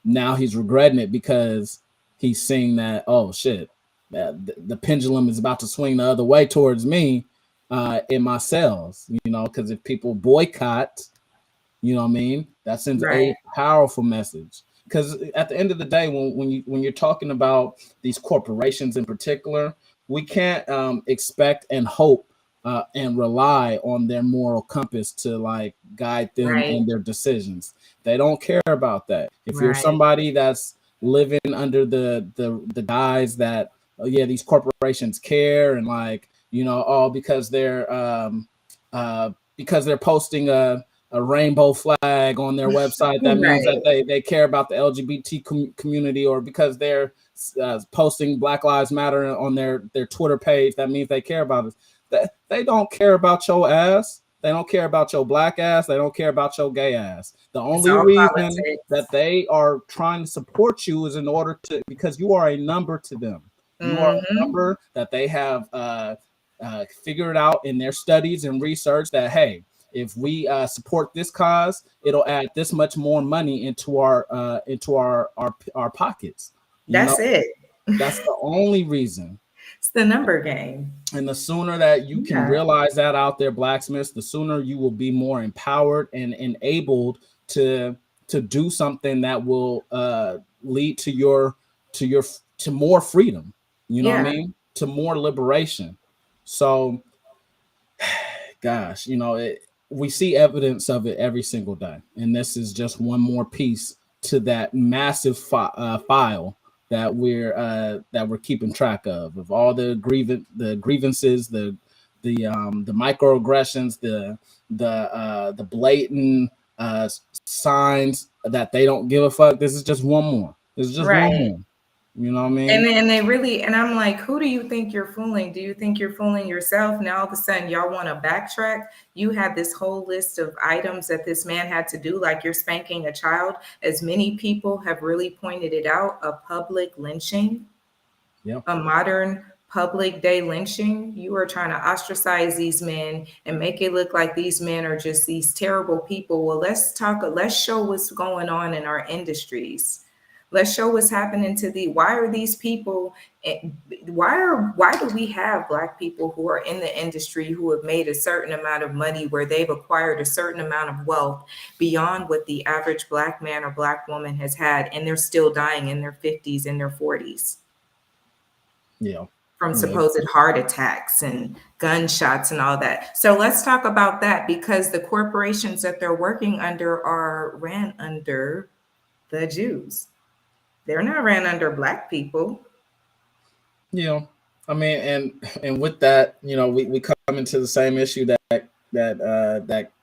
now he's regretting it because he's seeing that, oh shit, the pendulum is about to swing the other way towards me in my sales, because if people boycott, you know what I mean, that sends a powerful message. Because at the end of the day, when you're talking about these corporations in particular, we can't expect and hope and rely on their moral compass to like guide them in their decisions. They don't care about that. If you're somebody that's living under the guise that, oh yeah, these corporations care, and like, because they're posting a rainbow flag on their website, that means that they care about the LGBT community, or because they're posting Black Lives Matter on their Twitter page, that means they care about it. They don't care about your ass. They don't care about your black ass. They don't care about your gay ass. The only reason that they are trying to support you is because you are a number to them. You are a number that they have figured out in their studies and research that, hey, if we support this cause, it'll add this much more money into our pockets. That's it. That's the only reason. It's the number game. And the sooner that you can realize that out there, blacksmiths, the sooner you will be more empowered and enabled to do something that will lead to more freedom. You know what I mean? To more liberation. So, gosh, we see evidence of it every single day, and this is just one more piece to that massive file that we're keeping track of all the grievances, the microaggressions, the blatant signs that they don't give a fuck. This is just one more. This is just one more. You know what I mean? And they really, and I'm like, who do you think you're fooling? Do you think you're fooling yourself? Now all of a sudden y'all want to backtrack. You had this whole list of items that this man had to do, like you're spanking a child. As many people have really pointed it out, a public lynching. Yeah. a modern public day lynching. You are trying to ostracize these men and make it look like these men are just these terrible people. Well, let's show what's going on in our industries. Let's show what's happening to why are these people, why do we have Black people who are in the industry who have made a certain amount of money where they've acquired a certain amount of wealth beyond what the average Black man or Black woman has had, and they're still dying in their 50s and their 40s? Yeah. From supposed heart attacks and gunshots and all that. So let's talk about that, because the corporations that they're working under are ran under the Jews. They're not ran under Black people. Yeah. I mean, and with that, we come into the same issue that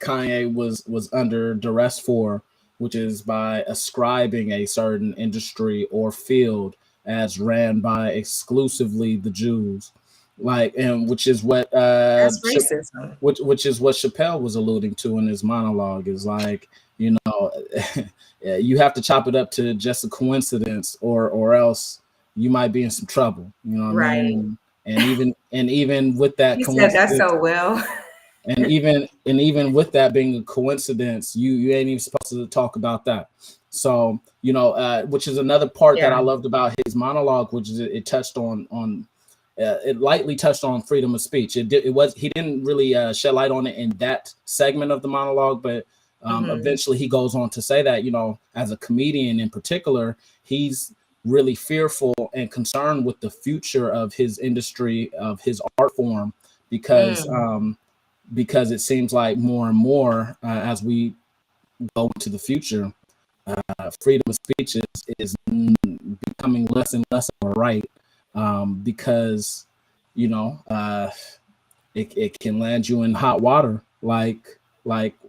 Kanye was under duress for, which is by ascribing a certain industry or field as ran by exclusively the Jews, and which is what That's racism. which is what Chappelle was alluding to in his monologue, is you have to chop it up to just a coincidence, or else you might be in some trouble. You know what I mean? And even with that, he said that so well. and even with that being a coincidence, you ain't even supposed to talk about that. So which is another part that I loved about his monologue, which is it touched on it lightly touched on freedom of speech. He didn't really shed light on it in that segment of the monologue, but eventually he goes on to say that as a comedian in particular, he's really fearful and concerned with the future of his industry, of his art form, because it seems like more and more as we go into the future, freedom of speech is becoming less and less of a right, because it can land you in hot water, like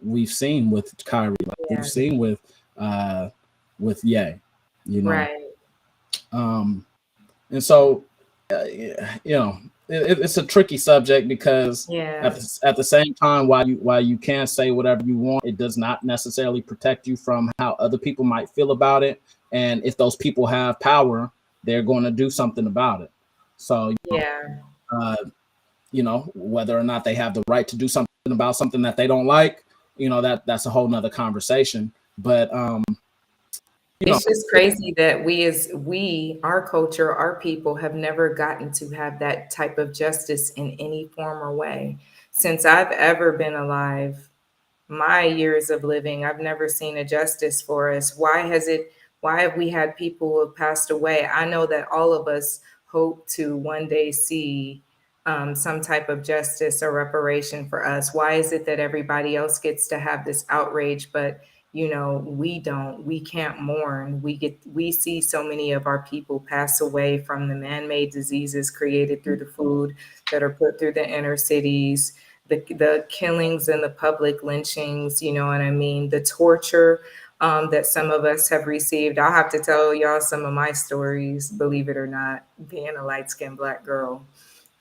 we've seen with Kyrie, we've seen with Ye, right. And so it's a tricky subject, because at the same time, while you can say whatever you want, it does not necessarily protect you from how other people might feel about it. And if those people have power, they're going to do something about it. So whether or not they have the right to do something about something that they don't like, that's a whole nother conversation. But it's just crazy that our culture, our people have never gotten to have that type of justice in any form or way. Since I've ever been alive, my years of living, I've never seen a justice for us. Why have we had people who have passed away? I know that all of us hope to one day see some type of justice or reparation for us. Why is it that everybody else gets to have this outrage, but we don't? We can't mourn. We see so many of our people pass away from the man-made diseases created through the food that are put through the inner cities, the killings and the public lynchings, you know what I mean? The torture that some of us have received. I'll have to tell y'all some of my stories, believe it or not, being a light-skinned Black girl.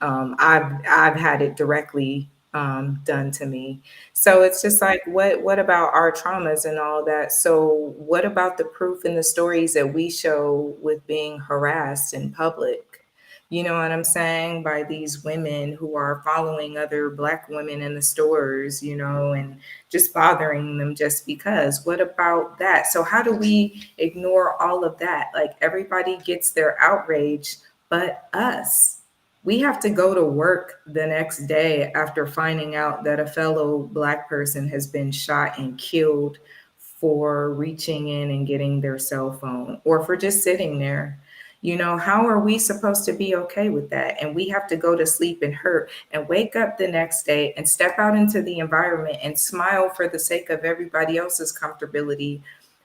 I've had it directly done to me. So it's just like, what about our traumas and all that? So what about the proof in the stories that we show with being harassed in public? You know what I'm saying? By these women who are following other Black women in the stores, and just bothering them just because. What about that? So how do we ignore all of that? Like, everybody gets their outrage, but us. We have to go to work the next day after finding out that a fellow Black person has been shot and killed for reaching in and getting their cell phone, or for just sitting there. How are we supposed to be okay with that? And we have to go to sleep and hurt and wake up the next day and step out into the environment and smile for the sake of everybody else's comfortability.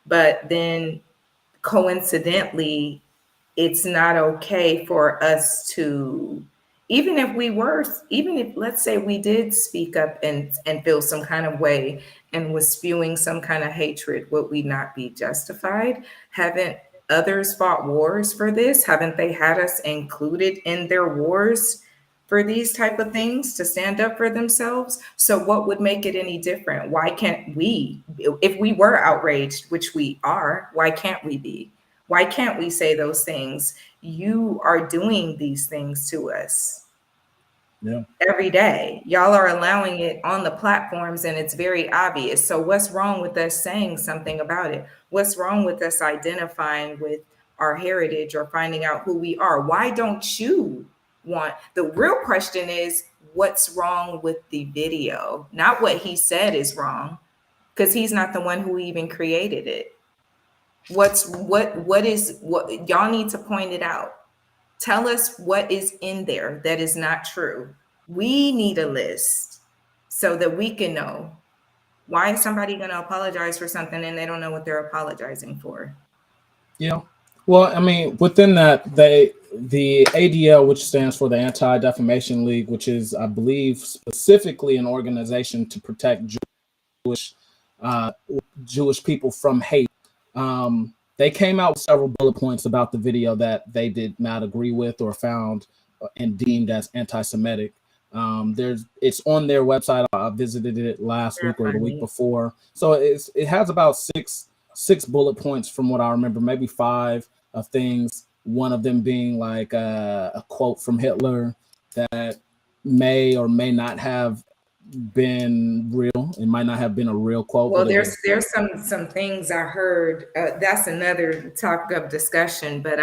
But then coincidentally, it's not okay for us to, even if let's say we did speak up and feel some kind of way and was spewing some kind of hatred, would we not be justified? Haven't others fought wars for this? Haven't they had us included in their wars for these type of things, to stand up for themselves? So what would make it any different? Why can't we, if we were outraged, which we are, why can't we be? Why can't we say those things? You are doing these things to us. Yeah. Every day. Y'all are allowing it on the platforms and it's very obvious. So what's wrong with us saying something about it? What's wrong with us identifying with our heritage or finding out who we are? Why don't you want? The real question is, what's wrong with the video? Not what he said is wrong, because he's not the one who even created it. What y'all need to point it out. Tell us what is in there that is not true. We need a list so that we can know. Why is somebody going to apologize for something and they don't know what they're apologizing for? Yeah. Well, I mean, within that, the ADL, which stands for the Anti-Defamation League, which is, I believe, specifically an organization to protect Jewish people from hate. They came out with several bullet points about the video that they did not agree with or found and deemed as anti-Semitic. It's on their website. I visited it last week or the week before. So it has about six bullet points from what I remember, maybe 5 of things. One of them being like a quote from Hitler that may or may not have been real. It might not have been a real quote. Well, there's some things I heard. That's another topic of discussion. But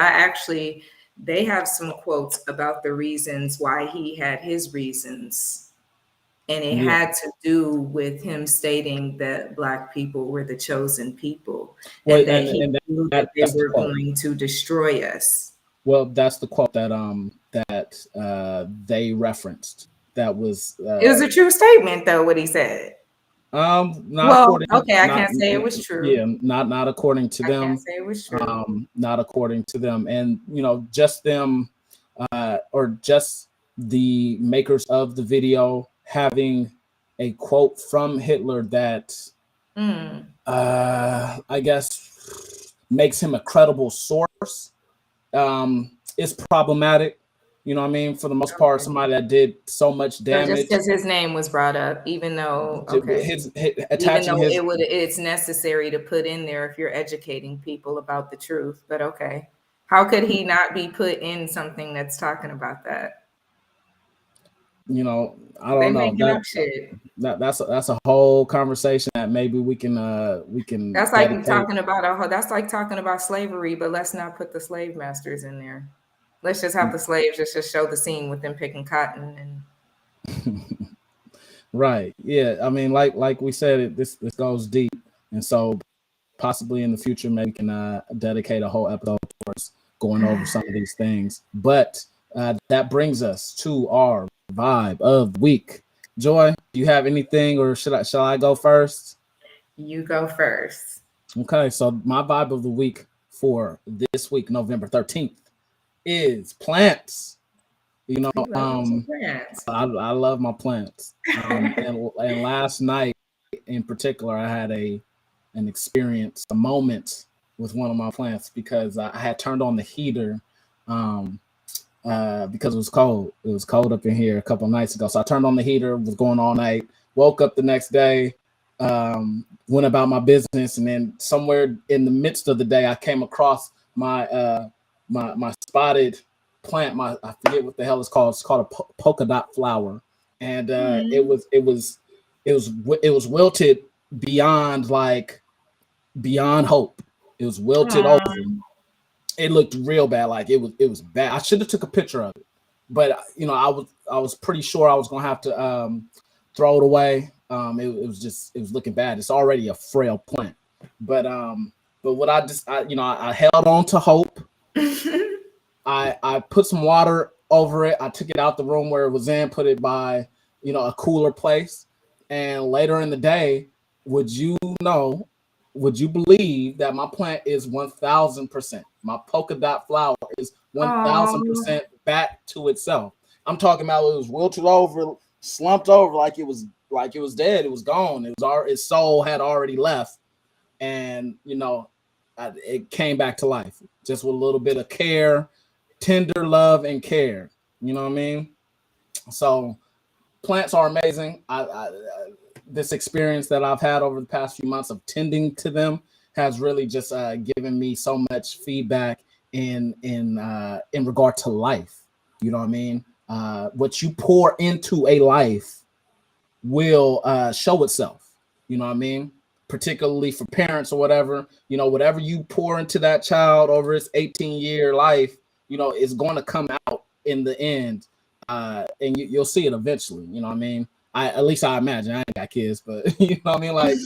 they have some quotes about the reasons why he had his reasons, and it had to do with him stating that Black people were the chosen people, and that he knew that they were going to destroy us. Well, that's the quote that they referenced. That was it was a true statement, though, what he said. I can't say it was true. Yeah, not according to them. I can't say it was true. Not according to them, and just them, or just the makers of the video having a quote from Hitler that, I guess, makes him a credible source. Is problematic. You know what I mean? For the most part, somebody that did so much damage. So just because his name was brought up, even though it's necessary to put in there if you're educating people about the truth. But okay, how could he not be put in something that's talking about that? I don't know. That's a whole conversation that maybe we can. That's like talking about slavery, but let's not put the slave masters in there. Let's just have the slaves just show the scene with them picking cotton and. Right. Yeah. I mean, like we said, this goes deep, and so possibly in the future, maybe we can dedicate a whole episode towards going over some of these things. But that brings us to our vibe of the week. Joy, do you have anything, or shall I go first? You go first. Okay. So my vibe of the week for this week, November 13th. Is plants. Plants. I love my plants. And last night in particular, I had an experience, a moment with one of my plants because I had turned on the heater because it was cold. It was cold up in here a couple of nights ago. So I turned on the heater, was going all night, woke up the next day, went about my business, and then somewhere in the midst of the day, I came across my spotted plant. I forget what the hell it's called. It's called a polka dot flower, and it was wilted beyond hope. It was wilted over. It looked real bad. Like it was bad. I should have took a picture of it, but I was pretty sure I was gonna have to throw it away. It was looking bad. It's already a frail plant, but what I held on to hope. I put some water over it. I took it out the room where it was in, put it by, a cooler place. And later in the day, would you believe that my plant is 1,000%? My polka dot flower is 1,000% back to itself. I'm talking about it was wilted over, slumped over like it was dead. It was gone. Its soul had already left. And, it came back to life just with a little bit of care, tender love and care. You know what I mean? So plants are amazing. This experience that I've had over the past few months of tending to them has really just given me so much feedback in regard to life. You know what I mean? What you pour into a life will show itself. You know what I mean? Particularly for parents or whatever, you know, whatever you pour into that child over its 18-year life, you know, it's going to come out in the end. And you'll see it eventually. You know what I mean? At least I imagine. I ain't got kids, but you know what I mean? Like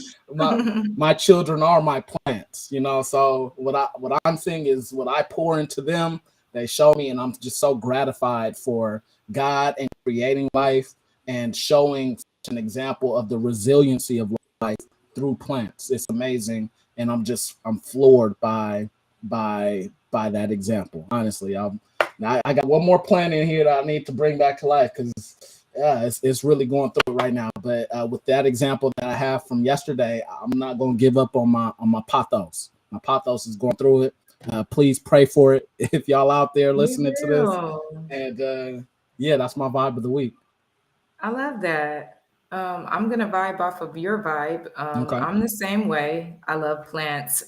my children are my plants, you know. So what I'm seeing is what I pour into them, they show me, and I'm just so gratified for God and creating life and showing an example of the resiliency of life through plants. It's amazing, and I'm floored by that example. Honestly, I got one more plant in here that I need to bring back to life because it's really going through it right now. But with that example that I have from yesterday, I'm not going to give up on my pothos. My pothos is going through it. Please pray for it if y'all out there listening to this. And yeah, that's my vibe of the week. I love that. I'm gonna vibe off of your vibe. Okay. I'm the same way. I love plants.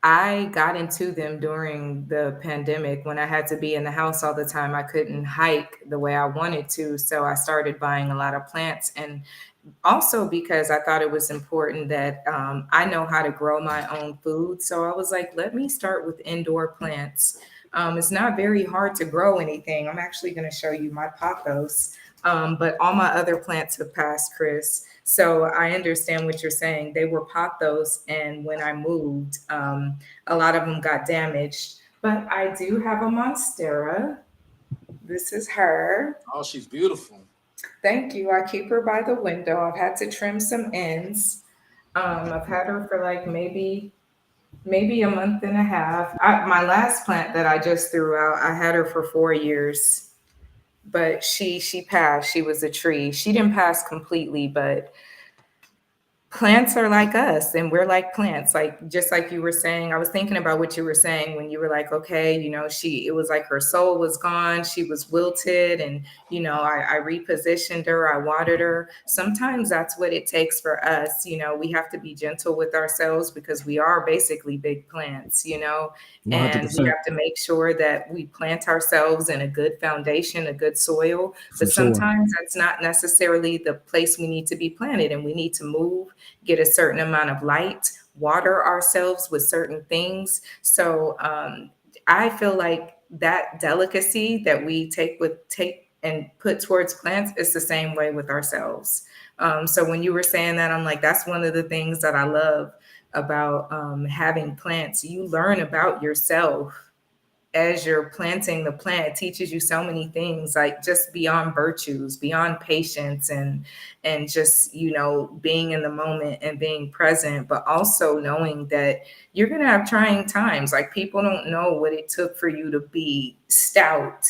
I got into them during the pandemic when I had to be in the house all the time. I couldn't hike the way I wanted to, so I started buying a lot of plants, and also because I thought it was important that I know how to grow my own food. So I was like, let me start with indoor plants. It's not very hard to grow anything. I'm actually going to show you my pothos. But all my other plants have passed, Chris. So I understand what you're saying. They were pothos, and when I moved, a lot of them got damaged. But I do have a Monstera. This is her. Oh, she's beautiful. Thank you. I keep her by the window. I've had to trim some ends. I've had her for like maybe a month and a half. My last plant that I just threw out, I had her for 4 years. But she passed. She was a tree. She didn't pass completely, but plants are like us and we're like plants. Like just like you were saying, I was thinking about what you were saying when you were like, okay, you know, it was like her soul was gone, she was wilted, and you know, I repositioned her, I watered her. Sometimes that's what it takes for us. You know, we have to be gentle with ourselves because we are basically big plants, you know, 100%. and we have to make sure that we plant ourselves in a good foundation, a good soil. But sometimes that's not necessarily the place we need to be planted, and we need to move, get a certain amount of light, water ourselves with certain things. So I feel like that delicacy that we take and put towards plants is the same way with ourselves. So when you were saying that, I'm like, that's one of the things that I love about having plants. You learn about yourself as you're planting the plant. It teaches you so many things, like just beyond virtues, beyond patience, and just, you know, being in the moment and being present, but also knowing that you're going to have trying times. Like people don't know what it took for you to be stout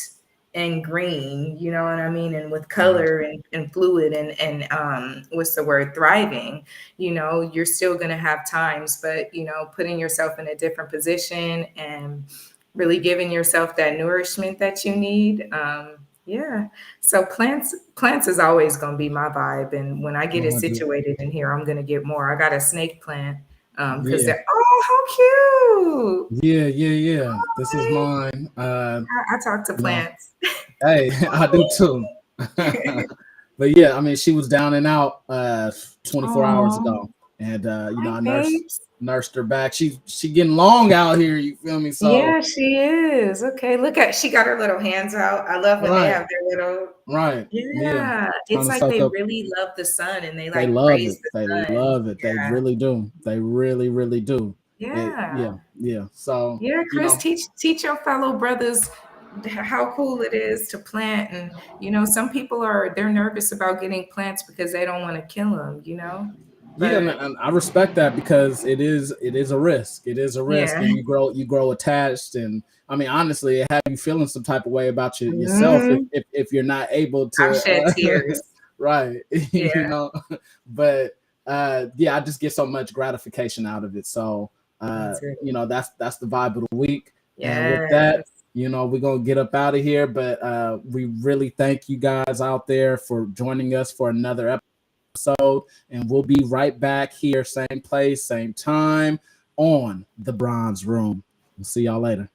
and green, you know what I mean? And with color and fluid and what's the word? Thriving, you know, you're still going to have times, but, you know, putting yourself in a different position and really giving yourself that nourishment that you need. Yeah. So plants is always going to be my vibe. And when I get it situated in here, I'm going to get more. I got a snake plant because they're, oh, how cute. Yeah. This is mine. I talk to plants. Hey, I do too. But yeah, I mean, she was down and out 24 hours ago. And you know, I nursed her back. She getting long out here, you feel me? So yeah, she is. Okay, look at, she got her little hands out. I love when they have their little yeah. It's like they really love the sun, and they like praise the sun. They love it. They really do. They really do. Yeah. So yeah, Chris, teach your fellow brothers how cool it is to plant. And you know, some people they're nervous about getting plants because they don't want to kill them, you know. But, and I respect that because it is a risk. It is a risk, and you grow attached. And I mean, honestly, it have you feeling some type of way about yourself if you're not able to. I've shed tears. Right. You know, but I just get so much gratification out of it. So you know, that's the vibe of the week. And with that, you know, we're gonna get up out of here. But we really thank you guys out there for joining us for another episode episode, and we'll be right back here, same place, same time on the Bronze Room. We'll see y'all later.